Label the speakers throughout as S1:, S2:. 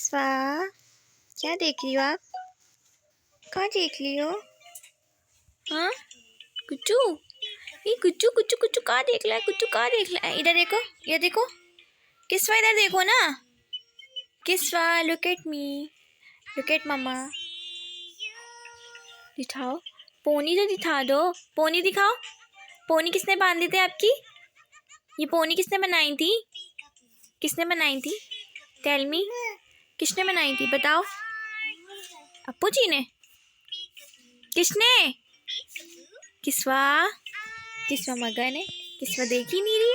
S1: स्वाहा, क्या देख रही हो आप? कहाँ देख रही हो? हाँ कुच्चू, ये कुच्चू कुच्चू कुच्चू कहाँ देख रहा है? कुच्चू कहाँ देख रहा है? इधर देखो, ये देखो। किस्वा इधर देखो ना। किस्वा, look at me, look at mama. दिखाओ, पोनी तो दिखा दो। पोनी दिखाओ। पोनी किसने बांधी थी आपकी? ये पोनी किसने बनाई थी? किसने बनाई थी? टेल मी, किसने बनाई थी बताओ? अप्पू जी ने? किसने? किस्वा, किस्वा मगन है। किस्वा देख ही नहीं रही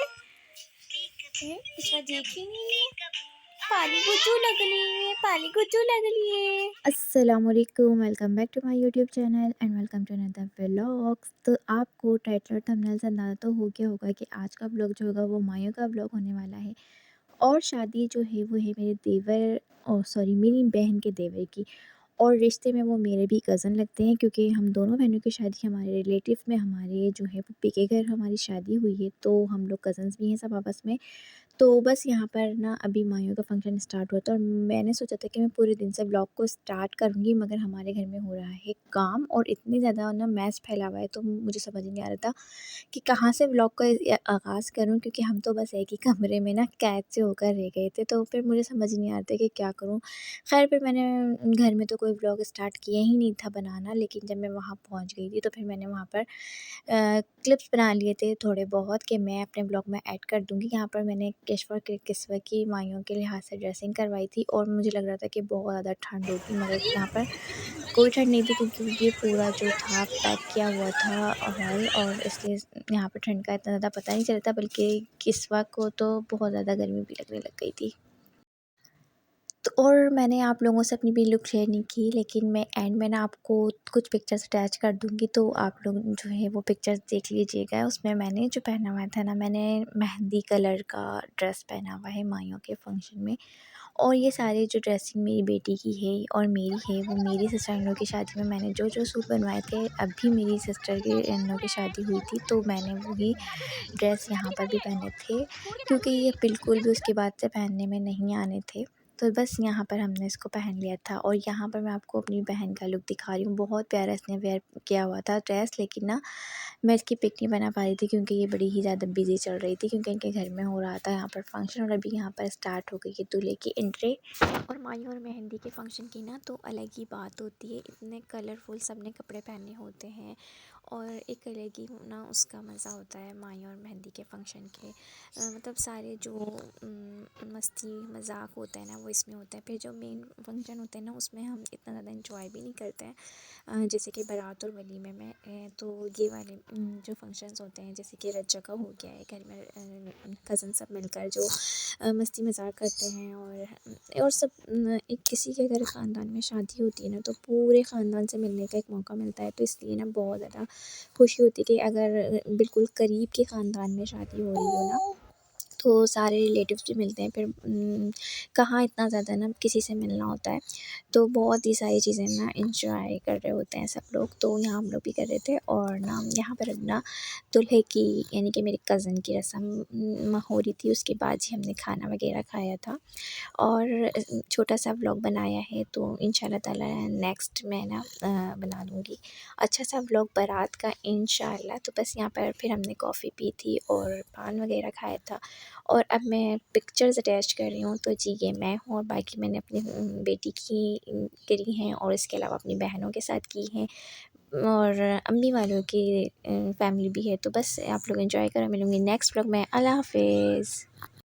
S1: है। किस्वा देख ही नहीं रही है। पाली गुज्जू लग रही है, पाली गुज्जू लग रही है।
S2: अस्सलामुअलैकुम, welcome back to my YouTube channel and welcome to another vlogs. तो आपको टाइटल और थंबनेल से अंदाज़ा तो हो गया होगा कि आज का व्लॉग जो होगा वो मायू का व्लॉग होने वाला है। और शादी जो है वो है मेरे देवर, और सॉरी मेरी बहन के देवर की। और रिश्ते में वो मेरे भी कज़न लगते हैं क्योंकि हम दोनों बहनों की शादी हमारे रिलेटिव में, हमारे जो है पुप्पी के घर हमारी शादी हुई है, तो हम लोग कज़न्स भी हैं सब आपस में। तो बस यहाँ पर ना अभी मायूं का फंक्शन स्टार्ट हुआ था और मैंने सोचा था कि मैं पूरे दिन से ब्लॉग को स्टार्ट करूँगी, मगर हमारे घर में हो रहा है काम और इतनी ज़्यादा ना मैस फैला हुआ है, तो मुझे समझ नहीं आ रहा था कि कहाँ से ब्लॉग का आगाज़ करूँ, क्योंकि हम तो बस एक ही कमरे में ना कैद से होकर रह गए थे। तो फिर मुझे समझ नहीं आ रहा था कि क्या करूँ। खैर फिर मैंने घर में तो कोई ब्लॉग स्टार्ट किया ही नहीं था बनाना, लेकिन जब मैं वहाँ पहुँच गई थी तो फिर मैंने वहाँ पर क्लिप्स बना लिए थे थोड़े बहुत कि मैं अपने ब्लॉग में ऐड कर दूँगी। यहाँ पर मैंने किश्वर किस्वा की माइयों के लिहाज से ड्रेसिंग करवाई थी और मुझे लग रहा था कि बहुत ज़्यादा ठंड होगी, मगर यहाँ पर कोई ठंड नहीं थी क्योंकि ये पूरा जो था पैक किया हुआ था हॉल, और इसलिए यहाँ पर ठंड का इतना ज़्यादा पता नहीं चलता, बल्कि किस्वा को तो बहुत ज़्यादा गर्मी भी लगने लग गई थी। तो और मैंने आप लोगों से अपनी भी लुक शेयर नहीं की, लेकिन मैं एंड में ना आपको कुछ पिक्चर्स अटैच कर दूँगी, तो आप लोग जो है वो पिक्चर्स देख लीजिएगा। उसमें मैंने जो पहना हुआ था ना, मैंने मेहंदी कलर का ड्रेस पहना हुआ है माइयों के फंक्शन में। और ये सारे जो ड्रेसिंग मेरी बेटी की है और मेरी है, वो मेरी सिस्टर इन लॉ की शादी में मैंने जो सूट बनवाए थे, अभी मेरी सिस्टर की इन लॉ की शादी हुई थी, तो मैंने वही ड्रेस यहाँ पर भी पहने थे, क्योंकि ये बिल्कुल भी उसके बाद से पहनने में नहीं आने थे। तो बस यहाँ पर हमने इसको पहन लिया था और यहाँ पर मैं आपको अपनी बहन का लुक दिखा रही हूँ। बहुत प्यारा इसने वेयर किया हुआ था ड्रेस, लेकिन ना मैं इसकी पिक नहीं बना पा रही थी क्योंकि ये बड़ी ही ज़्यादा बिज़ी चल रही थी, क्योंकि इनके घर में हो रहा था यहाँ पर फंक्शन और अभी यहाँ पर स्टार्ट हो गई है दूल्हे की एंट्री। और मायूं और मेहंदी के फंक्शन की ना तो अलग ही बात होती है। इतने कलरफुल सब ने कपड़े पहने होते हैं और एक अलग ही ना उसका मज़ा होता है मायूं और मेहंदी के फ़ंक्शन के। मतलब सारे जो मस्ती मजाक होता है ना वो इसमें होता है। फिर जो मेन फंक्शन होते हैं ना उसमें हम इतना ज़्यादा इंजॉय भी नहीं करते हैं। जैसे कि बारात और वलीमे में तो ये वाले जो फंक्शंस होते हैं, जैसे कि रज जगह हो गया है, घर में कज़न सब मिलकर जो मस्ती मजाक करते हैं। और सब एक किसी के अगर ख़ानदान में शादी होती है ना तो पूरे ख़ानदान से मिलने का एक मौका मिलता है, तो इसलिए ना बहुत ज़्यादा खुशी होती है कि अगर बिल्कुल करीब के ख़ानदान में शादी हो रही हो ना, तो सारे रिलेटिव्स भी मिलते हैं। फिर कहाँ इतना ज़्यादा ना किसी से मिलना होता है, तो बहुत ही सारी चीज़ें ना एंजॉय कर रहे होते हैं सब लोग। तो यहाँ हम लोग भी कर रहे थे और ना यहाँ पर अब ना दूल्हे की यानी कि मेरे कज़न की रस्म हो रही थी, उसके बाद ही हमने खाना वगैरह खाया था और छोटा सा व्लॉग बनाया है। तो इंशाल्लाह ताला नेक्स्ट मैं ना बना दूँगी अच्छा सा व्लॉग बारात का इंशाल्लाह। तो बस यहाँ पर फिर हमने कॉफ़ी पी थी और पान वगैरह खाया था और अब मैं पिक्चर्स अटैच कर रही हूँ। तो जी ये मैं हूँ और बाकी मैंने अपनी बेटी की करी हैं और इसके अलावा अपनी बहनों के साथ की हैं और अम्मी वालों की फैमिली भी है। तो बस आप लोग एंजॉय करो, मिलूँगी नेक्स्ट व्लॉग में। अल्लाह हाफ़िज़।